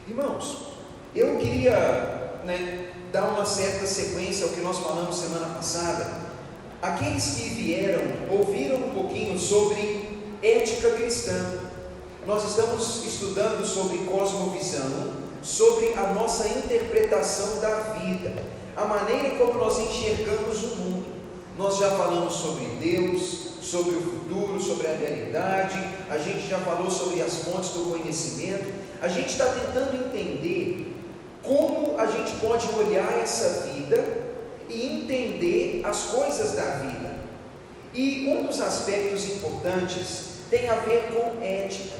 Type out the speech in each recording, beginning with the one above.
Irmãos, eu queria dar uma certa sequência ao que nós falamos semana passada. Aqueles que vieram, ouviram um pouquinho sobre ética cristã. Nós estamos estudando sobre cosmovisão, sobre a nossa interpretação da vida, a maneira como nós enxergamos o mundo. Nós já falamos sobre Deus, sobre o futuro, sobre a realidade, a gente já falou sobre as fontes do conhecimento. A gente está tentando entender como a gente pode olhar essa vida e entender as coisas da vida. E um dos aspectos importantes tem a ver com ética.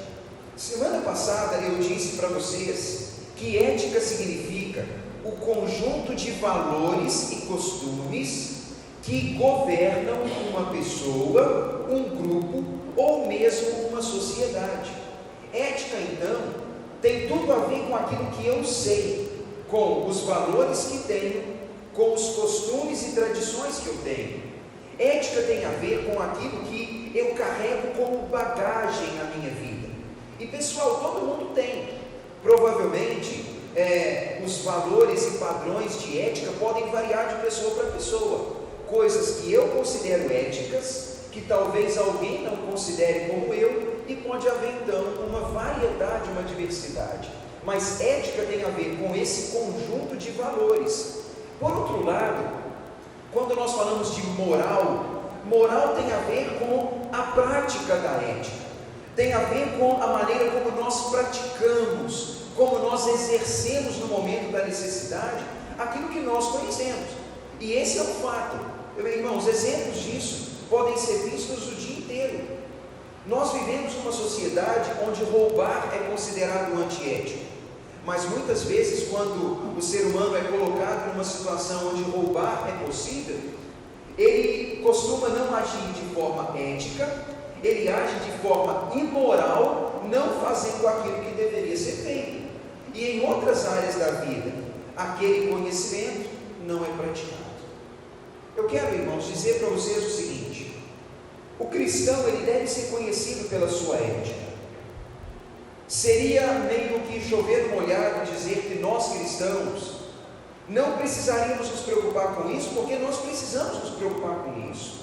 Semana passada eu disse para vocês que ética significa o conjunto de valores e costumes que governam uma pessoa, um grupo ou mesmo uma sociedade. Ética, então, tem tudo a ver com aquilo que eu sei, com os valores que tenho, com os costumes e tradições que eu tenho. Ética tem a ver com aquilo que eu carrego como bagagem na minha vida. E pessoal, todo mundo tem. Provavelmente, os valores e padrões de ética podem variar de pessoa para pessoa. Coisas que eu considero éticas, que talvez alguém não considere como eu, e pode haver então uma variedade, uma diversidade. Mas ética tem a ver com esse conjunto de valores. Por outro lado, quando nós falamos de moral, moral tem a ver com a prática da ética, tem a ver com a maneira como nós praticamos, como nós exercemos no momento da necessidade aquilo que nós conhecemos. E esse é um fato. Irmãos, exemplos disso podem ser vistos o dia inteiro. Nós vivemos numa sociedade onde roubar é considerado antiético, mas muitas vezes quando o ser humano é colocado numa situação onde roubar é possível, ele costuma não agir de forma ética, ele age de forma imoral, não fazendo aquilo que deveria ser feito. E em outras áreas da vida, aquele conhecimento não é praticado. Eu quero, irmãos, dizer para vocês o seguinte: o cristão ele deve ser conhecido pela sua ética. Seria meio que chover molhado dizer que nós cristãos não precisaríamos nos preocupar com isso, porque nós precisamos nos preocupar com isso.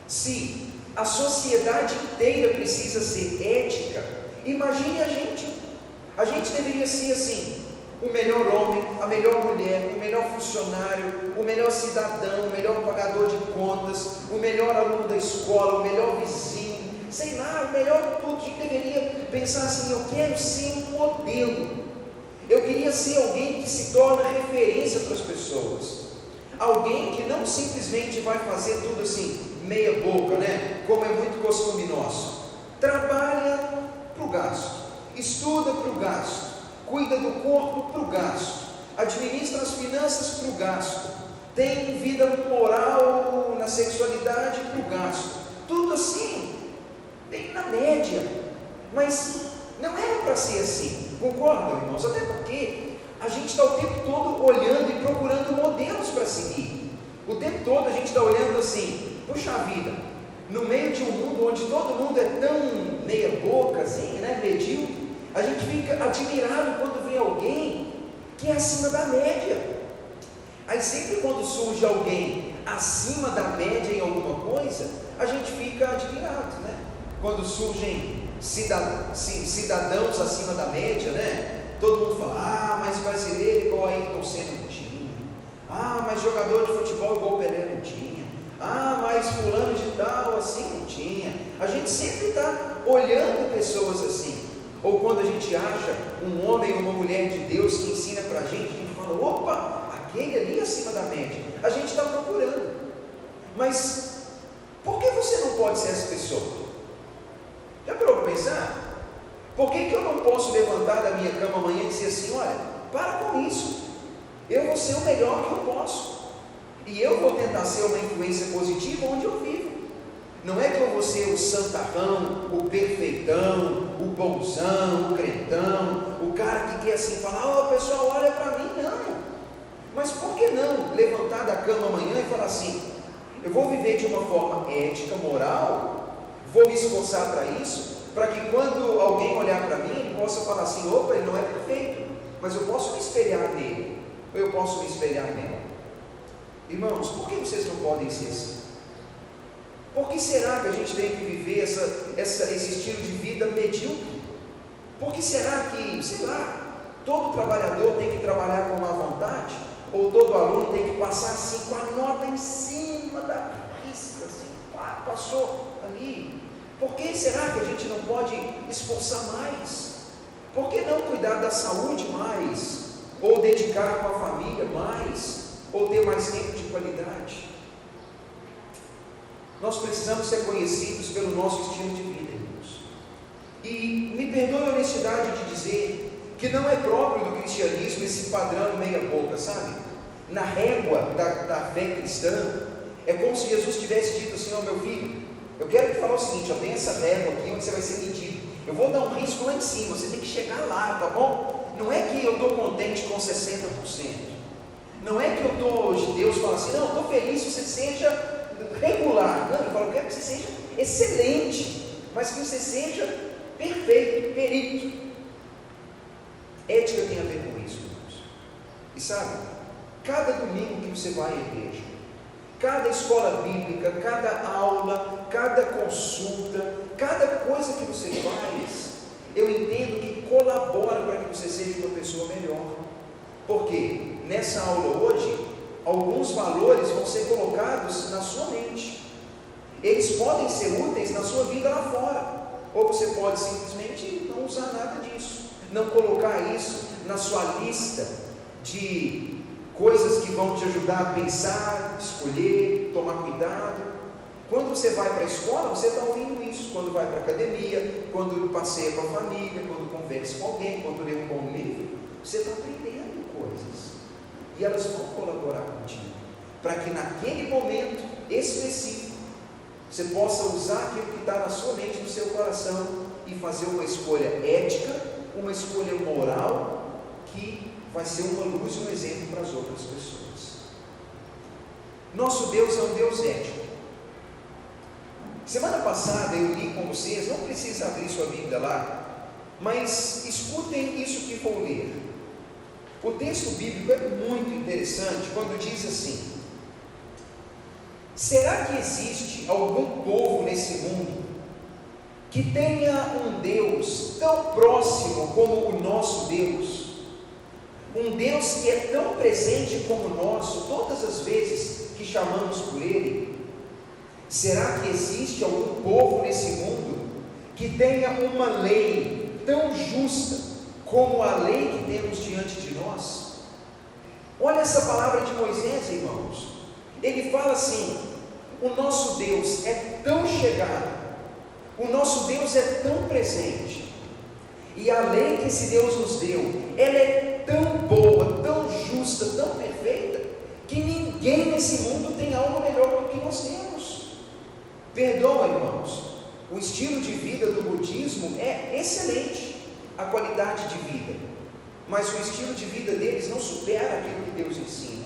Se a sociedade inteira precisa ser ética, imagine a gente. A gente deveria ser assim: o melhor homem, a melhor mulher, o melhor funcionário, o melhor cidadão, o melhor pagador de contas, o melhor aluno da escola, o melhor vizinho, sei lá, o melhor tudo. A gente deveria pensar assim: eu quero ser um modelo, eu queria ser alguém que se torna referência para as pessoas, alguém que não simplesmente vai fazer tudo assim, meia boca, como é muito costume nosso. Trabalha para o gasto, estuda para o gasto, cuida do corpo para o gasto, administra as finanças para o gasto, tem vida moral na sexualidade para o gasto, tudo assim, bem na média. Mas não era para ser assim, concordam, irmãos? Até porque a gente está o tempo todo olhando e procurando modelos para seguir. O tempo todo a gente está olhando assim: puxa vida, no meio de um mundo onde todo mundo é tão meia boca assim, medíocre, a gente fica admirado quando vê alguém que é acima da média. Aí sempre quando surge alguém acima da média em alguma coisa, a gente fica admirado, Quando surgem cidadãos acima da média, todo mundo fala: ah, mas brasileiro igual a Ayrton Senna não tinha, ah, mas jogador de futebol igual o Pelé não tinha, ah, mas fulano de tal assim não tinha. A gente sempre está olhando pessoas assim. Ou quando a gente acha um homem ou uma mulher de Deus que ensina para a gente fala: opa, aquele ali acima da média. A gente está procurando. Mas por que você não pode ser essa pessoa? Já parou para pensar? Por que eu não posso levantar da minha cama amanhã e dizer assim: olha, para com isso, eu vou ser o melhor que eu posso, e eu vou tentar ser uma influência positiva onde eu vivo. Não é que eu vou ser o santarrão, o perfeitão, o bonzão, o crentão, o cara que quer assim falar: pessoal, olha para mim. Não. Mas por que não levantar da cama amanhã e falar assim: eu vou viver de uma forma ética, moral, vou me esforçar para isso, para que quando alguém olhar para mim, ele possa falar assim: opa, ele não é perfeito, mas eu posso me espelhar nele, ou eu posso me espelhar nela. Irmãos, por que vocês não podem ser assim? Por que será que a gente tem que viver esse estilo de vida medíocre? Por que será que, sei lá, todo trabalhador tem que trabalhar com má vontade? Ou todo aluno tem que passar assim, com a nota em cima da risca, assim, passou ali? Por que será que a gente não pode esforçar mais? Por que não cuidar da saúde mais? Ou dedicar com a família mais? Ou ter mais tempo de qualidade? Nós precisamos ser conhecidos pelo nosso estilo de vida, irmãos. E me perdoe a honestidade de dizer que não é próprio do cristianismo esse padrão meia boca, sabe? Na régua da fé cristã, é como se Jesus tivesse dito assim: ó, meu filho, eu quero te falar o seguinte, ó, tem essa régua aqui onde você vai ser medido. Eu vou dar um risco lá em cima, você tem que chegar lá, tá bom? Não é que eu estou contente com 60%. Não é que eu estou, Deus fala assim, não, eu estou feliz que você seja regular. Não, eu falo, eu quero que você seja excelente, mas que você seja perfeito, perito. Ética tem a ver com isso, irmãos. E sabe, cada domingo que você vai à igreja, cada escola bíblica, cada aula, cada consulta, cada coisa que você faz, eu entendo que colabora para que você seja uma pessoa melhor. Porque nessa aula hoje, alguns valores vão ser colocados na sua mente. Eles podem ser úteis na sua vida lá fora, ou você pode simplesmente não usar nada disso, não colocar isso na sua lista de coisas que vão te ajudar a pensar, escolher, tomar cuidado. Quando você vai para a escola, você está ouvindo isso. Quando vai para a academia, quando passeia com a família, quando conversa com alguém, quando lê um bom livro, você está aprendendo coisas, e elas vão colaborar contigo, para que naquele momento específico, você possa usar aquilo que está na sua mente, no seu coração, e fazer uma escolha ética, uma escolha moral, que vai ser uma luz e um exemplo para as outras pessoas. Nosso Deus é um Deus ético. Semana passada eu li com vocês, não precisa abrir sua Bíblia lá, mas escutem isso que vou ler. O texto bíblico é muito interessante quando diz assim: será que existe algum povo nesse mundo que tenha um Deus tão próximo como o nosso Deus? Um Deus que é tão presente como o nosso, todas as vezes que chamamos por Ele? Será que existe algum povo nesse mundo que tenha uma lei tão justa como a lei que temos diante de nós? Olha essa palavra de Moisés, irmãos. Ele fala assim: o nosso Deus é tão chegado, o nosso Deus é tão presente, e a lei que esse Deus nos deu, ela é tão boa, tão justa, tão perfeita, que ninguém nesse mundo tem algo melhor do que nós temos. Perdoa, irmãos, o estilo de vida do budismo é excelente, a qualidade de vida, mas o estilo de vida deles não supera aquilo que Deus ensina.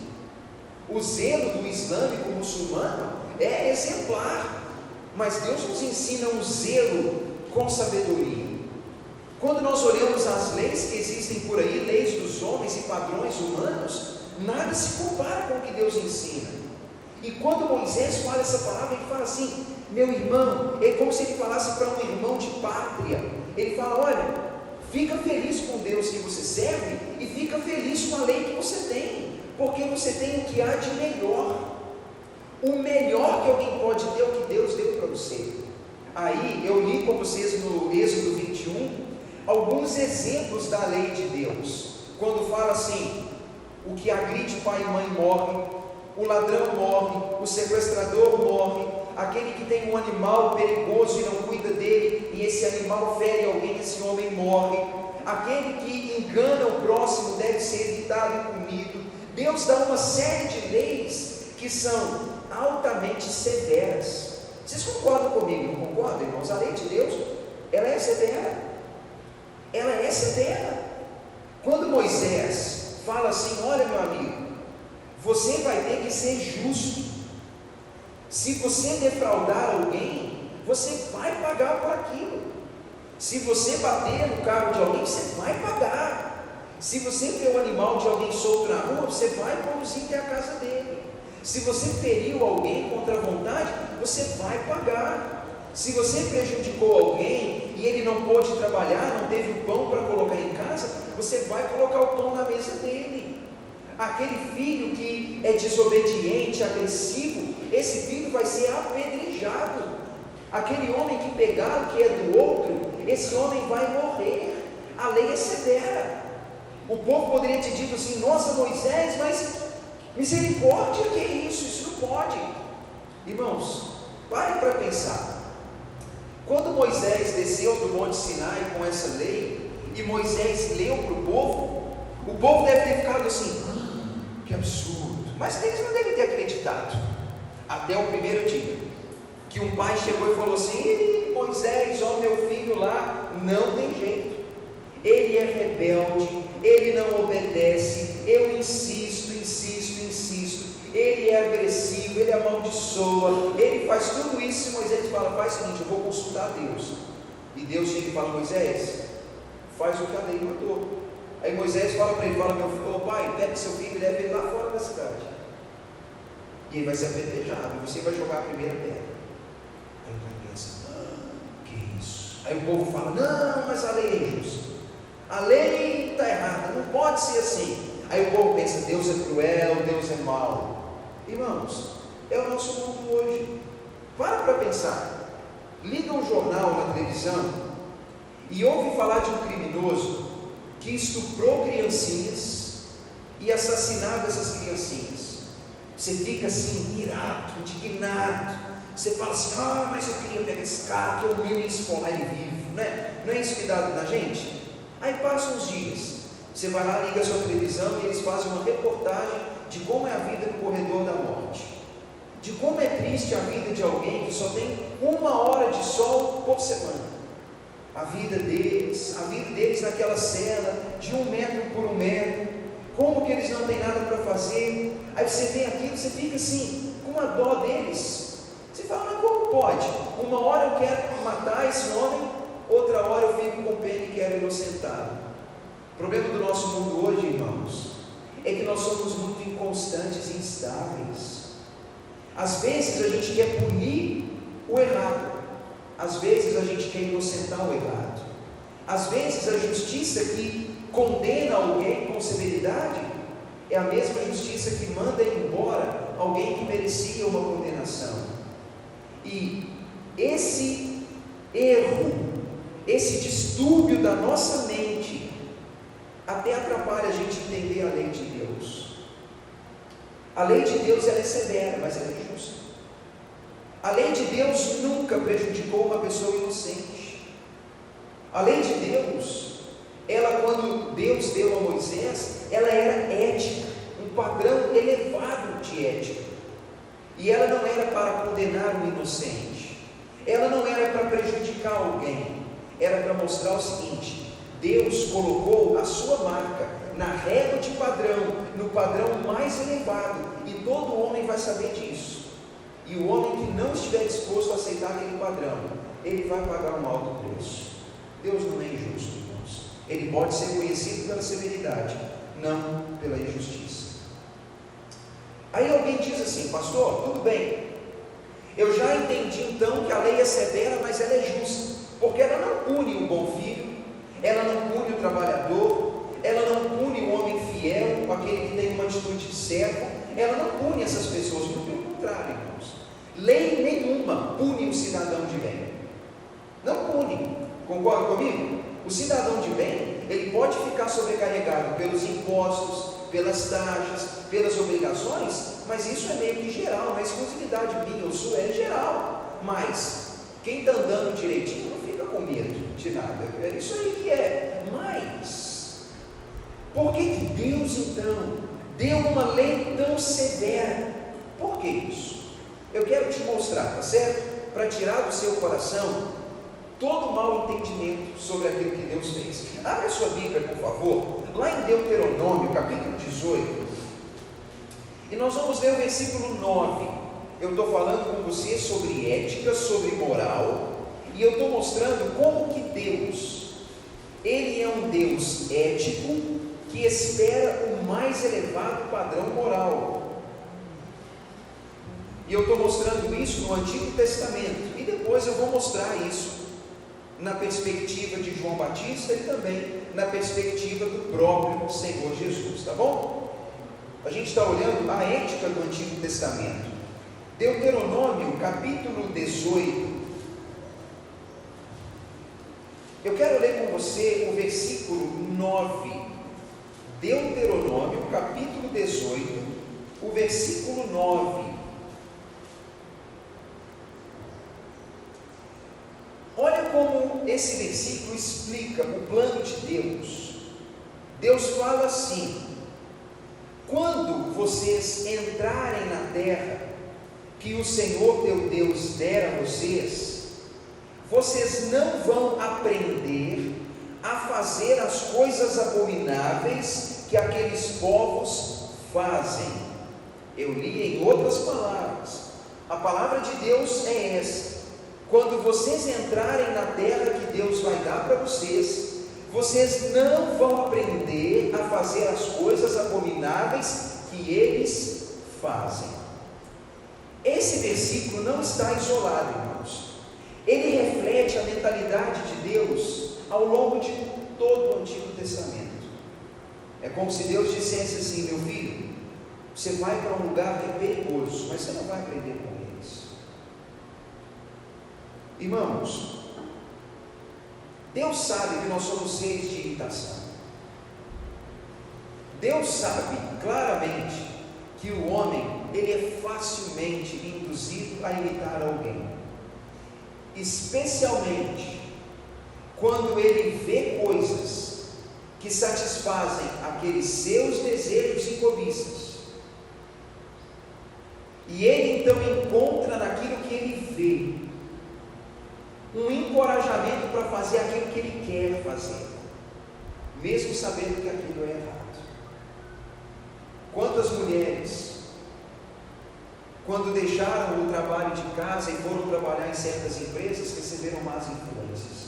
O zelo do islâmico muçulmano é exemplar, mas Deus nos ensina um zelo com sabedoria. Quando nós olhamos as leis que existem por aí, leis dos homens e padrões humanos, nada se compara com o que Deus ensina. E quando Moisés fala essa palavra, ele fala assim: meu irmão, é como se ele falasse para um irmão de pátria. Ele fala: olha, fica feliz com Deus que você serve, e fica feliz com a lei que você tem, porque você tem o que há de melhor. O melhor que alguém pode ter é o que Deus deu para você. Aí eu li com vocês no Êxodo 21 alguns exemplos da lei de Deus, quando fala assim: o que agride pai e mãe morre, o ladrão morre, o sequestrador morre, aquele que tem um animal perigoso e não cuida dele, e esse animal fere alguém, esse homem morre, aquele que engana o próximo deve ser evitado e punido. Deus dá uma série de leis que são altamente severas. Vocês concordam comigo? Não concordam, irmãos? A lei de Deus, ela é severa. Ela é severa. Quando Moisés fala assim: olha, meu amigo, você vai ter que ser justo. Se você defraudar alguém, você vai pagar por aquilo. Se você bater no carro de alguém, você vai pagar. Se você vê o animal de alguém solto na rua, você vai conduzir até a casa dele. Se você feriu alguém contra a vontade, você vai pagar. Se você prejudicou alguém e ele não pôde trabalhar, não teve o pão para colocar em casa, você vai colocar o pão na mesa dele. Aquele filho que é desobediente, agressivo, esse filho vai ser apedrejado. Aquele homem que pegar o que é do outro, esse homem vai morrer. A lei é severa. O povo poderia ter dito assim: nossa, Moisés, mas misericórdia, que é isso? Isso não pode. Irmãos, parem para pensar. Quando Moisés desceu do Monte Sinai com essa lei, e Moisés leu para o povo deve ter ficado assim: que absurdo. Mas eles não devem ter acreditado. Até o primeiro dia, que um pai chegou e falou assim: Moisés, ó meu filho lá, não tem jeito. Ele é rebelde, ele não obedece, eu insisto. Ele é agressivo, ele amaldiçoa, ele faz tudo isso. E Moisés fala: faz o seguinte, eu vou consultar Deus. E Deus chega e fala: Moisés, faz o que a lei mandou. Aí Moisés fala para ele, meu filho, pai, pega seu filho e leva ele lá fora da cidade. E ele vai ser apedrejado, e você vai jogar a primeira pedra. Aí o pai pensa: que isso? Aí o povo fala: não, mas a lei é injusta. A lei está errada, não pode ser assim. Aí o povo pensa: Deus é cruel, Deus é mau. Irmãos, é o nosso mundo hoje. Para pensar. Liga um jornal na televisão e ouve falar de um criminoso que estuprou criancinhas e assassinava essas criancinhas. Você fica assim, irado, indignado. Você fala assim: mas eu queria pegar esse cara, que eu ia expor ele vivo, né? Não é isso que dá na gente? Aí passam uns dias, você vai lá, liga a sua televisão e eles fazem uma reportagem de como é a vida no corredor da morte, de como é triste a vida de alguém que só tem 1 hora de sol por semana. A vida deles naquela cela de 1 metro por 1 metro, como que eles não têm nada para fazer. Aí você vê aquilo, você fica assim, com a dó deles. Você fala: mas como pode? 1 hora eu quero matar esse homem, outra hora eu fico com pena e quero inocentá-lo. O problema do nosso mundo hoje, irmãos, é que nós somos muito inconstantes e instáveis. Às vezes a gente quer punir o errado, às vezes a gente quer inocentar o errado. Às vezes a justiça que condena alguém com severidade é a mesma justiça que manda embora alguém que merecia uma condenação. E esse erro, esse distúrbio da nossa mente até atrapalha a gente entender a lei de Deus. A lei de Deus ela é severa, mas ela é justa. A lei de Deus nunca prejudicou uma pessoa inocente. A lei de Deus, ela, quando Deus deu a Moisés, ela era ética, um padrão elevado de ética. E ela não era para condenar o inocente, ela não era para prejudicar alguém, era para mostrar o seguinte: Deus colocou a sua marca na régua de padrão, no padrão mais elevado, e todo homem vai saber disso. E o homem que não estiver disposto a aceitar aquele padrão, ele vai pagar um alto preço. Deus não é injusto, irmãos. Ele pode ser conhecido pela severidade, não pela injustiça. Aí alguém diz assim: pastor, tudo bem, eu já entendi então que a lei é severa, mas ela é justa, porque ela não pune o bom filho, ela não pune o trabalhador, ela não pune o homem fiel, aquele que tem uma atitude de servo, ela não pune essas pessoas, muito pelo contrário, irmãos. Lei nenhuma pune o cidadão de bem, não pune. Concorda comigo? O cidadão de bem, ele pode ficar sobrecarregado pelos impostos, pelas taxas, pelas obrigações, mas isso é meio que geral, não é exclusividade minha ou sua, é geral. Mas quem está andando direitinho não fica com medo de nada, é isso aí que é. Mas por que Deus então deu uma lei tão severa? Por que isso? Eu quero te mostrar, tá certo? Para tirar do seu coração todo mau entendimento sobre aquilo que Deus fez. Abre a sua Bíblia, por favor, lá em Deuteronômio, capítulo 18, e nós vamos ler o versículo 9. Eu estou falando com você sobre ética, sobre moral, e eu estou mostrando como que Deus, Ele é um Deus ético, que espera o mais elevado padrão moral. E eu estou mostrando isso no Antigo Testamento, e depois eu vou mostrar isso na perspectiva de João Batista e também na perspectiva do próprio Senhor Jesus, tá bom? A gente está olhando a ética do Antigo Testamento. Deuteronômio capítulo 18. Eu quero ler com você o versículo 9. Deuteronômio capítulo 18, o versículo 9. Olha como esse versículo explica o plano de Deus. Deus fala assim: quando vocês entrarem na terra que o Senhor teu Deus der a vocês, vocês não vão aprender a fazer as coisas abomináveis que aqueles povos fazem. Eu li em outras palavras. A palavra de Deus é essa: quando vocês entrarem na terra que Deus vai dar para vocês, vocês não vão aprender a fazer as coisas abomináveis que eles fazem. Esse versículo não está isolado, irmãos. Ele reflete a mentalidade de Deus ao longo de todo o Antigo Testamento. É como se Deus dissesse assim: meu filho, você vai para um lugar que é perigoso, mas você não vai aprender com eles. Irmãos, Deus sabe que nós somos seres de imitação. Deus sabe claramente que o homem, ele é facilmente induzido a imitar alguém, especialmente quando ele vê coisas que satisfazem aqueles seus desejos e cobiças, e ele então encontra naquilo que ele vê um encorajamento para fazer aquilo que ele quer fazer, mesmo sabendo que aquilo é errado. Quantas mulheres, quando deixaram o trabalho de casa e foram trabalhar em certas empresas, receberam más influências?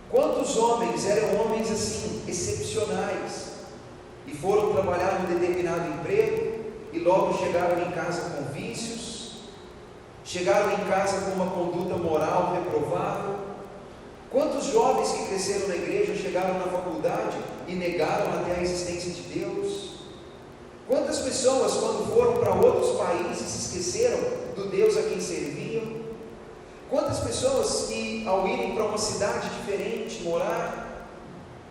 Quantos homens eram homens assim, excepcionais, e foram trabalhar num determinado emprego e logo chegaram em casa com vícios, chegaram em casa com uma conduta moral reprovável? Quantos jovens que cresceram na igreja chegaram na faculdade e negaram até a existência de Deus? Quantas pessoas, quando foram para outros países, esqueceram do Deus a quem serviam? Quantas pessoas que, ao irem para uma cidade diferente morar,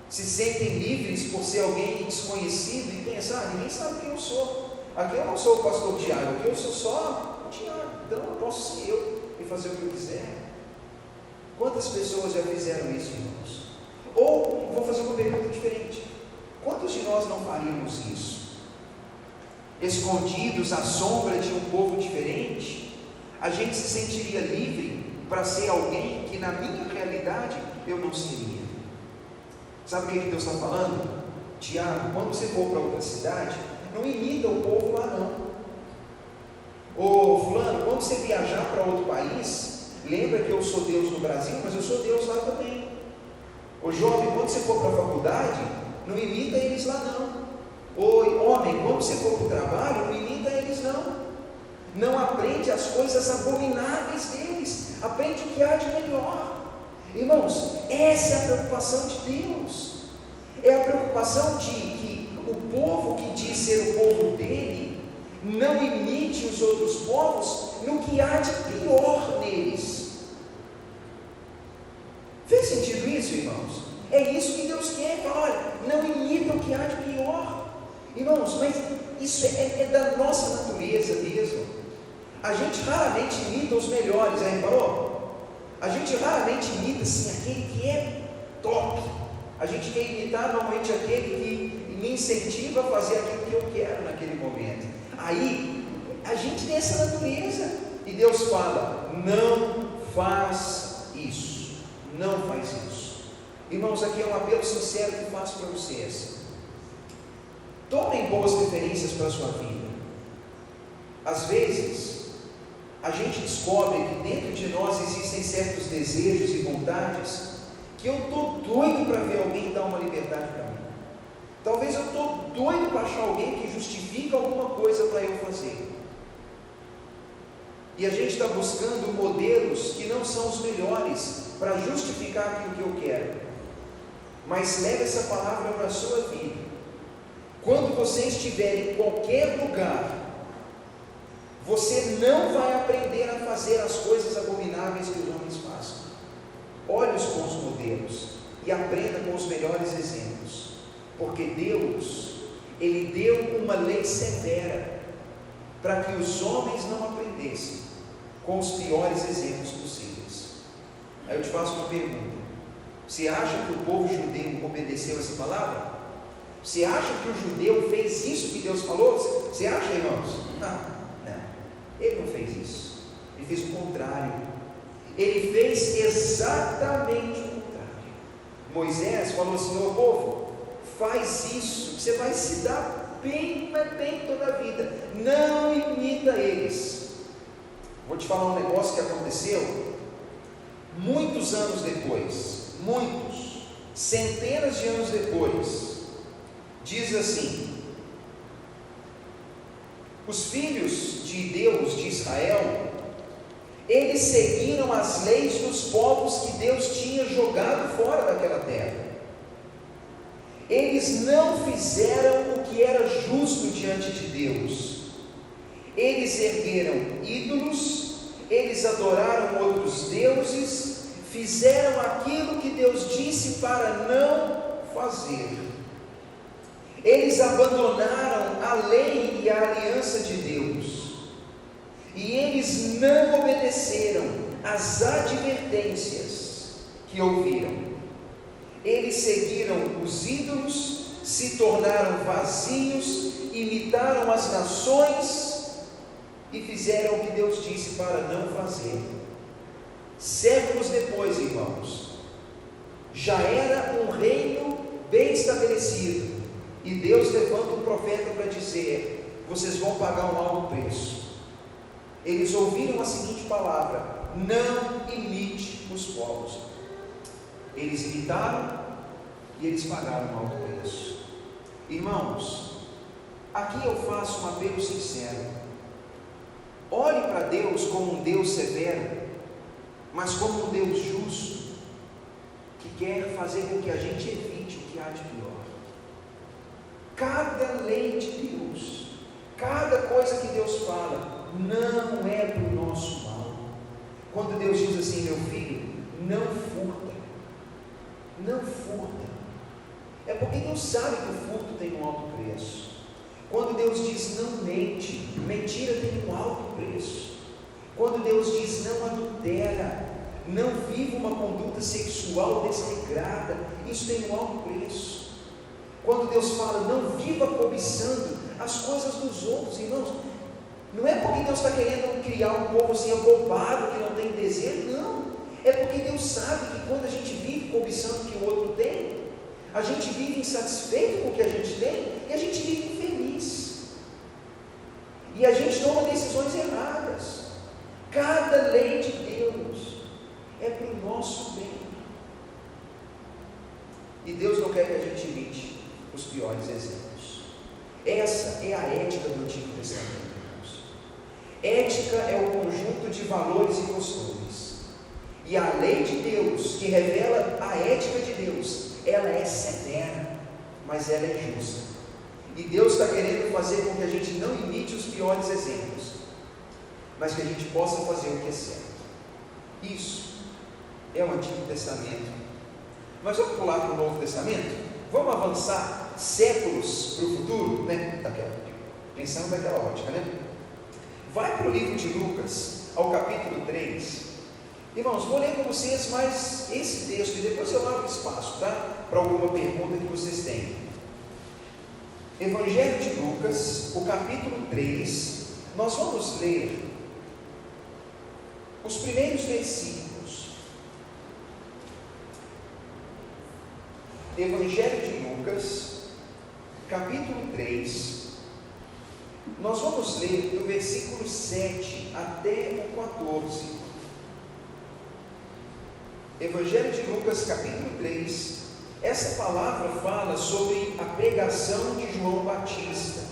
se sentem livres por ser alguém desconhecido e pensam: ninguém sabe quem eu sou, aqui eu não sou o pastor Tiago, aqui eu sou só o Tiago, então eu posso ser eu e fazer o que eu quiser. Quantas pessoas já fizeram isso, irmãos? Ou, vou fazer uma pergunta diferente: quantos de nós não faríamos isso? Escondidos à sombra de um povo diferente, a gente se sentiria livre para ser alguém que na minha realidade eu não seria. Sabe o que Deus está falando? Tiago, quando você for para outra cidade, não imita o povo lá não. Ô fulano, quando você viajar para outro país, lembra que eu sou Deus no Brasil, mas eu sou Deus lá também. Ô jovem, quando você for para a faculdade, não imita eles lá não. Ô homem, quando você for para o trabalho, não imita eles não. Não aprende as coisas abomináveis deles, aprende o que há de melhor. Irmãos, essa é a preocupação de Deus. É a preocupação de que o povo que diz ser o povo dele não imite os outros povos no que há de pior neles. Fez sentido isso, irmãos? É isso que Deus quer. Olha, não imita o que há de pior. Irmãos, mas isso é da nossa natureza mesmo. A gente raramente imita os melhores, aí parou? A gente raramente imita assim aquele que é top. A gente quer imitar normalmente aquele que me incentiva a fazer aquilo que eu quero naquele momento. Aí a gente tem essa natureza, e Deus fala: não faz isso, não faz isso. Irmãos, aqui é um apelo sincero que faço para vocês. Tomem boas referências para a sua vida. Às vezes, a gente descobre que dentro de nós existem certos desejos e vontades que eu estou doido para ver alguém dar uma liberdade para mim. Talvez eu estou doido para achar alguém que justifica alguma coisa para eu fazer. E a gente está buscando modelos que não são os melhores para justificar aquilo que eu quero. Mas leve essa palavra para a sua vida. Quando você estiver em qualquer lugar, você não vai aprender a fazer as coisas abomináveis que os homens fazem. Olhe os bons modelos e aprenda com os melhores exemplos. Porque Deus, Ele deu uma lei severa para que os homens não aprendessem com os piores exemplos possíveis. Aí eu te faço uma pergunta: você acha que o povo judeu obedeceu essa palavra? Você acha que o judeu fez isso que Deus falou? Você acha, irmãos? Não. Ele não fez isso. Ele fez o contrário. Ele fez exatamente o contrário. Moisés falou assim: ô povo, faz isso, você vai se dar bem, mas bem toda a vida. Não imita eles. Vou te falar um negócio que aconteceu muitos anos depois, centenas de anos depois. Diz assim: os filhos de Deus, de Israel, eles seguiram as leis dos povos que Deus tinha jogado fora daquela terra. Eles não fizeram o que era justo diante de Deus. Eles ergueram ídolos, eles adoraram outros deuses, fizeram aquilo que Deus disse para não fazer. Eles abandonaram a lei e a aliança de Deus, e eles não obedeceram às advertências que ouviram. Eles seguiram os ídolos, se tornaram vazios, imitaram as nações e fizeram o que Deus disse para não fazer. Séculos depois, irmãos, já era um reino bem estabelecido, e Deus levanta um profeta para dizer: vocês vão pagar um alto preço. Eles ouviram a seguinte palavra: não imite os povos. Eles imitaram e eles pagaram um alto preço. Irmãos, aqui eu faço um apelo sincero: olhe para Deus como um Deus severo, mas como um Deus justo, que quer fazer com que a gente evite o que há de pior. Cada lei de Deus, cada coisa que Deus fala, não é para o nosso mal. Quando Deus diz assim: meu filho, não furta, não furta, é porque Deus sabe que o furto tem um alto preço. Quando Deus diz não mente, mentira tem um alto preço. Quando Deus diz não adultera, não viva uma conduta sexual desregrada, isso tem um alto preço. Quando Deus fala não viva cobiçando as coisas dos outros, irmãos, não é porque Deus está querendo criar um povo assim abobado, que não tem desejo, não. É porque Deus sabe que quando a gente vive cobiçando o que o outro tem, a gente vive insatisfeito com o que a gente tem, e a gente vive infeliz, e a gente toma decisões erradas. Cada lei de Deus é para o nosso bem, e Deus não quer que a gente imite os piores exemplos. Essa é a ética do Antigo Testamento. Ética é o conjunto de valores e costumes, e a lei de Deus, que revela a ética de Deus, ela é severa, mas ela é justa. E Deus está querendo fazer com que a gente não imite os piores exemplos, mas que a gente possa fazer o que é certo. Isso é o Antigo Testamento. Mas vamos pular para o Novo Testamento? Vamos avançar séculos para o futuro, né? Pensando daquela ótica, né? Vai para o livro de Lucas, ao capítulo 3. Irmãos, vou ler com vocês mais esse texto, e depois eu abro espaço, tá? Para alguma pergunta que vocês tenham. Evangelho de Lucas, o capítulo 3, nós vamos ler os primeiros versículos. Evangelho de Lucas, capítulo 3, nós vamos ler do versículo 7 até o 14. Evangelho de Lucas, capítulo 3, essa palavra fala sobre a pregação de João Batista.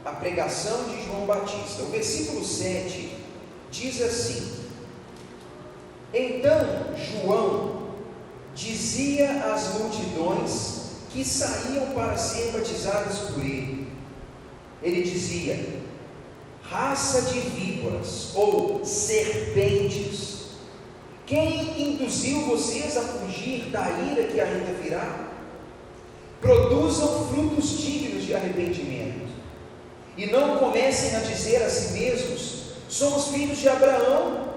A pregação de João Batista. O versículo 7 diz assim: então João dizia às multidões que saíam para ser batizadas por ele. Ele dizia: raça de víboras ou serpentes, quem induziu vocês a fugir da ira que ainda virá? Produzam frutos dignos de arrependimento, e não comecem a dizer a si mesmos: somos filhos de Abraão,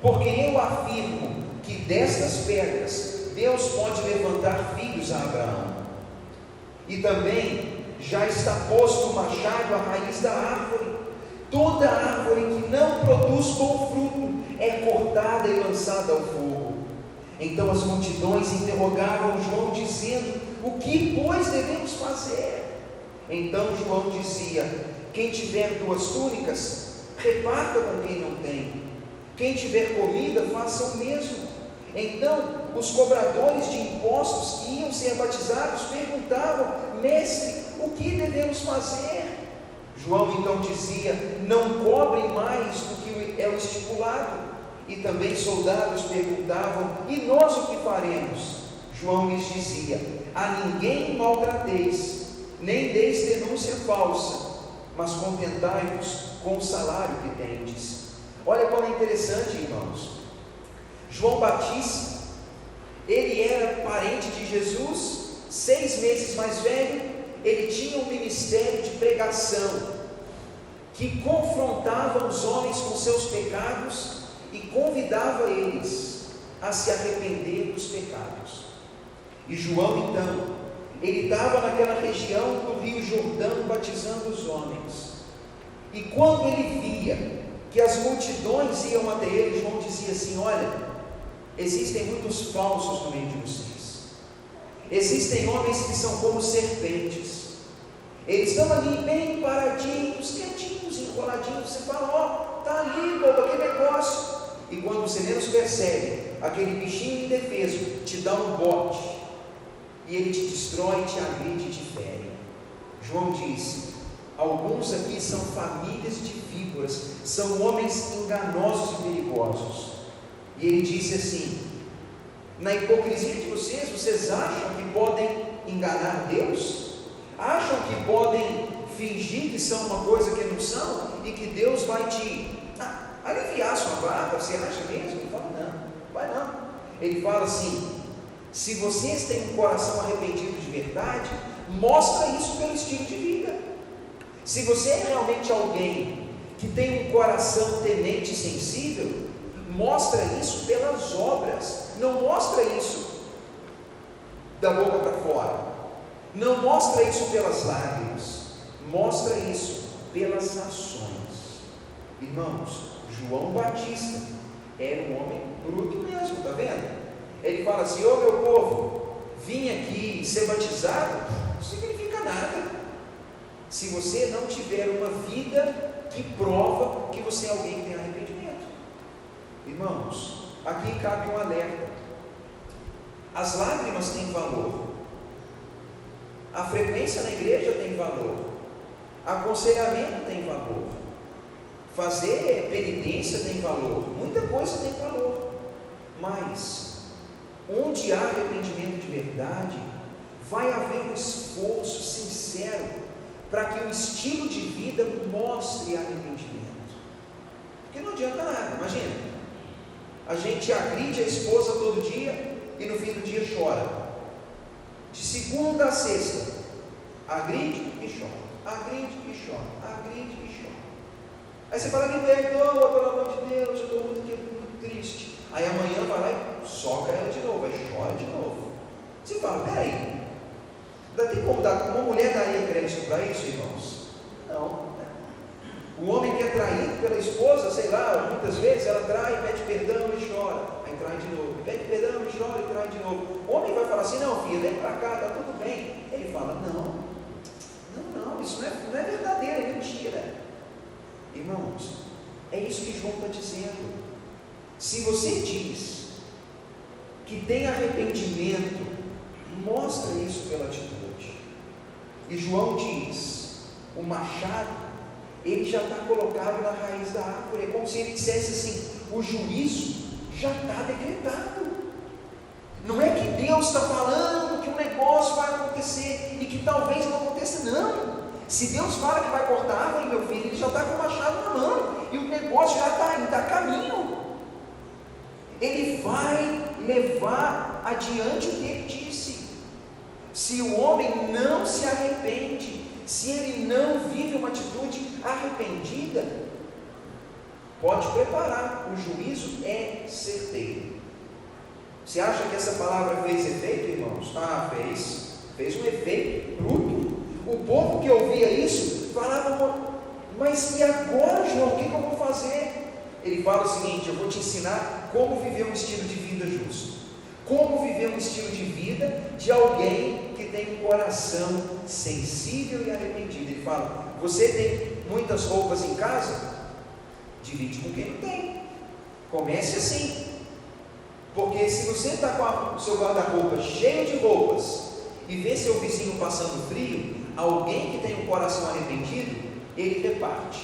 porque eu afirmo que destas pedras Deus pode levantar filhos a Abraão. E também já está posto o machado à raiz da árvore. Toda árvore que não produz bom fruto é cortada e lançada ao fogo. Então as multidões interrogavam João, dizendo: o que, pois, devemos fazer? Então João dizia: quem tiver 2 túnicas, reparta com quem não tem. Quem tiver comida, faça o mesmo. Então os cobradores de impostos que iam ser batizados perguntavam: mestre, o que devemos fazer? João então dizia: não cobrem mais do que é o estipulado. E também soldados perguntavam: e nós o que faremos? João lhes dizia: a ninguém maltrateis, nem deis denúncia falsa, mas contentai-vos com o salário que tendes. Olha como é interessante, irmãos. João Batista, ele era parente de Jesus, 6 meses mais velho. Ele tinha um ministério de pregação, que confrontava os homens com seus pecados e convidava eles a se arrepender dos pecados. E João então, ele estava naquela região do Rio Jordão batizando os homens. E quando ele via que as multidões iam até ele, João dizia assim: olha, existem muitos falsos no meio de vocês. Existem homens que são como serpentes. Eles estão ali bem paradinhos, quietinhos, encoladinhos. Você fala: ó, está ali, bobo, aquele negócio. E quando você menos percebe, aquele bichinho indefeso te dá um bote, e ele te destrói, te agride e te fere. João disse: alguns aqui são famílias de víboras, são homens enganosos e perigosos. E ele disse assim: na hipocrisia de vocês acham que podem enganar Deus? Acham que podem fingir que são uma coisa que não são, e que Deus vai te aliviar a sua barra? Você acha mesmo? Ele fala: não, vai não. Ele fala assim: se vocês têm um coração arrependido de verdade, mostra isso pelo estilo de vida. Se você é realmente alguém que tem um coração temente e sensível, mostra isso pelas obras. Não mostra isso da boca para fora. Não mostra isso pelas lágrimas. Mostra isso pelas ações. Irmãos, João Batista era um homem bruto mesmo, está vendo? Ele fala assim: ô meu povo, vim aqui ser batizado, não significa nada se você não tiver uma vida que prova que você é alguém que tem arrependimento. Irmãos, aqui cabe um alerta. As lágrimas têm valor, a frequência na igreja tem valor, aconselhamento tem valor, fazer penitência tem valor, muita coisa tem valor. Mas onde há arrependimento de verdade, vai haver um esforço sincero para que o estilo de vida mostre arrependimento. Porque não adianta nada. Imagina, a gente agride a esposa todo dia e no fim do dia chora. De segunda a sexta, agride e chora, agride e chora, agride e chora. Aí você fala: me perdoa, pelo amor de Deus, eu estou muito triste. Aí amanhã vai lá e soca ela de novo, aí chora de novo. Você fala: peraí, ainda tem como dar? Uma mulher daria crédito para isso, irmãos? Não. O homem que é traído pela esposa, sei lá, muitas vezes ela trai, pede perdão e chora, aí trai de novo, pede perdão e chora e trai de novo. O homem vai falar assim: não, filha, vem para cá, está tudo bem. Ele fala: não, isso não é verdadeiro, é mentira. Irmãos, é isso que João está dizendo. Se você diz que que tem arrependimento, mostra isso pela atitude. E João diz: o machado, ele já está colocado na raiz da árvore. É como se ele dissesse assim: o juízo já está decretado. Não é que Deus está falando que um negócio vai acontecer e que talvez não aconteça, não. Se Deus fala que vai cortar a árvore, meu filho, ele já está com o machado na mão, e o negócio já está a caminho. Ele vai levar adiante o que ele disse. Se o homem não se arrepende, se ele não vive uma atitude arrependida, pode preparar, o juízo é certeiro. Você acha que essa palavra fez efeito, irmãos? Fez um efeito bruto. O povo que ouvia isso falava: mas e agora, João, o que eu vou fazer? Ele fala o seguinte: eu vou te ensinar como viver um estilo de vida justo, como viver um estilo de vida de alguém que tem um coração sensível e arrependido. Ele fala: você tem muitas roupas em casa? Divide com quem não tem. Comece assim. Porque se você está com o seu guarda-roupa cheio de roupas e vê seu vizinho passando frio, alguém que tem um coração arrependido, ele reparte.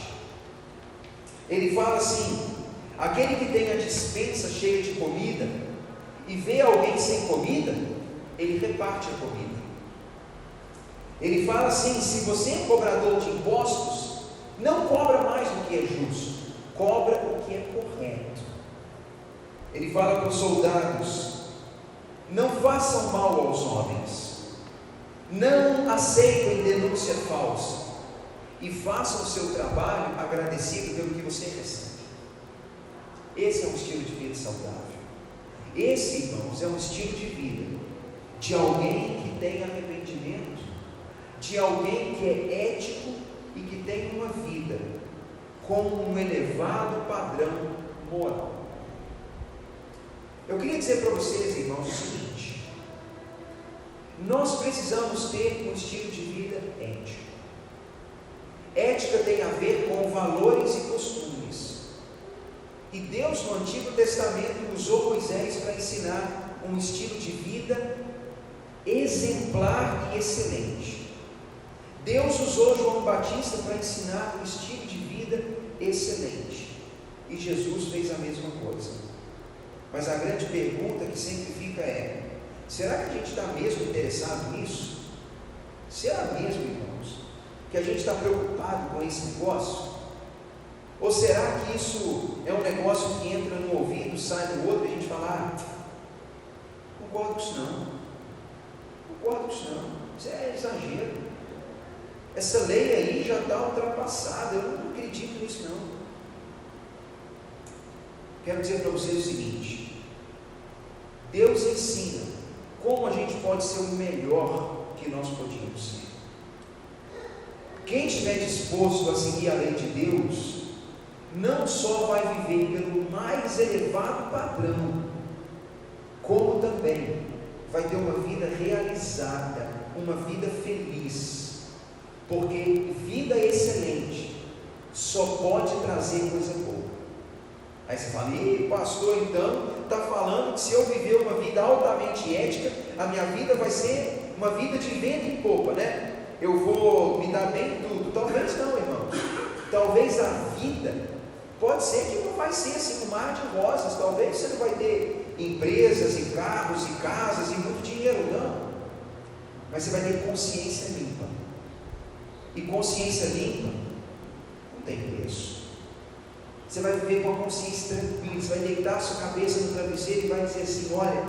Ele fala assim: aquele que tem a despensa cheia de comida e vê alguém sem comida, ele reparte a comida. Ele fala assim: se você é cobrador de impostos, não cobra mais do que é justo, cobra o que é correto. Ele fala para os soldados: não façam mal aos homens, não aceitem denúncia falsa, e façam o seu trabalho agradecido pelo que você recebe. Esse é um estilo de vida saudável. Esse, irmãos, é um estilo de vida de alguém que tem arrependimento, de alguém que é ético e que tem uma vida com um elevado padrão moral. Eu queria dizer para vocês, irmãos, o seguinte: nós precisamos ter um estilo de vida ético. Ética tem a ver com valores e costumes. E Deus, no Antigo Testamento, usou Moisés para ensinar um estilo de vida exemplar e excelente. Deus usou João Batista para ensinar um estilo de vida excelente. E Jesus fez a mesma coisa. Mas a grande pergunta que sempre fica é: será que a gente está mesmo interessado nisso? Será mesmo, irmãos, que a gente está preocupado com esse negócio? Ou será que isso é um negócio que entra no ouvido, sai no outro, e a gente fala: não concordo com isso não, isso é exagero, essa lei aí já está ultrapassada, eu não acredito nisso não. Quero dizer para vocês o seguinte: Deus ensina como a gente pode ser o melhor que nós podíamos ser. Quem estiver disposto a seguir a lei de Deus, não só vai viver pelo mais elevado padrão, como também vai ter uma vida realizada, uma vida feliz, porque vida excelente só pode trazer coisa boa. Aí você fala: e pastor, então está falando que se eu viver uma vida altamente ética, a minha vida vai ser uma vida de vento em popa, né? Eu vou me dar bem em tudo. Talvez não, irmãos. Talvez a vida pode ser que não vai ser assim um mar de rosas. Talvez você não vai ter empresas e carros e casas e muito dinheiro, não. Mas você vai ter consciência limpa. E consciência limpa não tem preço. Você vai viver com a consciência tranquila. Você vai deitar a sua cabeça no travesseiro e vai dizer assim: olha,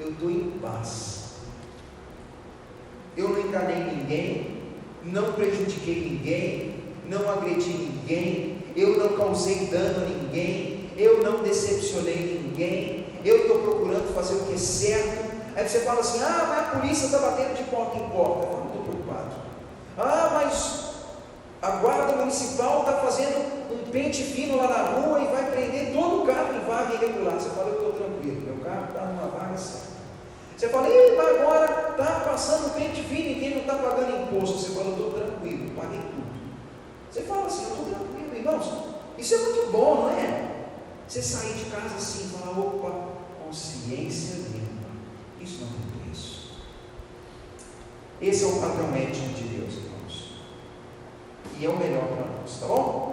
eu estou em paz. Eu não enganei ninguém, não prejudiquei ninguém, não agredi ninguém, eu não causei dano a ninguém, eu não decepcionei ninguém, eu estou procurando fazer o que é certo. Aí você fala assim: ah, mas a polícia está batendo de porta em porta. Eu não estou preocupado. Ah, mas a guarda municipal está fazendo um pente fino lá na rua e vai prender todo o carro em vaga irregular. Você fala: eu estou tranquilo, meu carro está numa vaga certa. Você fala: mas agora está passando pente fino e quem não está pagando imposto? Você fala: eu estou tranquilo, paguei tudo. Você fala assim: eu estou tranquilo, irmãos. Isso é muito bom, não é? Você sair de casa assim e falar: opa, consciência limpa. Isso não tem preço. Esse é o padrão ético de Deus, irmãos. E é o melhor para nós, tá bom?